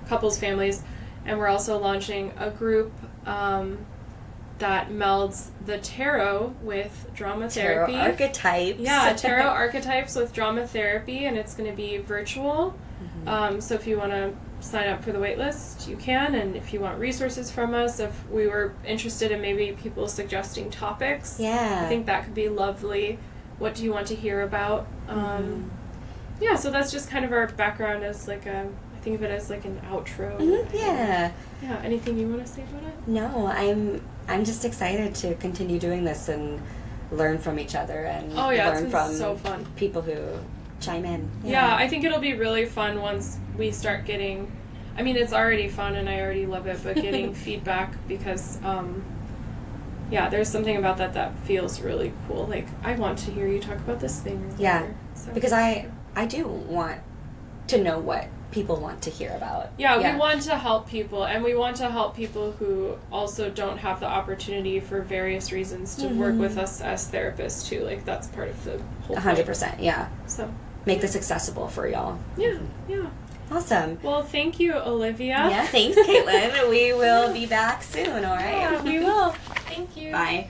couples, families, and we're also launching a group that melds the tarot with drama therapy. Tarot archetypes. Yeah, tarot archetypes with drama therapy, and it's going to be virtual. So if you want to sign up for the wait list, you can, and if you want resources from us, if we were interested in maybe people suggesting topics, I think that could be lovely. What do you want to hear about? Yeah, so that's just kind of our background as like I think of it as like an outro. Yeah, anything you want to say about it? No, I'm just excited to continue doing this and learn from each other and learn from so fun. People who chime in. Yeah, I think it'll be really fun once we start getting, I mean, it's already fun and I already love it, but getting feedback because, there's something about that feels really cool. Like, I want to hear you talk about this thing. Yeah, because I do want to know what people want to hear about. Yeah, we want to help people, and we want to help people who also don't have the opportunity for various reasons to work with us as therapists too. Like, that's part of the whole 100%, yeah. So make this accessible for y'all. Yeah. Awesome. Well, thank you, Olivia. Yeah, thanks, Caitlin. We will be back soon, all right? Yeah, we will. Thank you. Bye.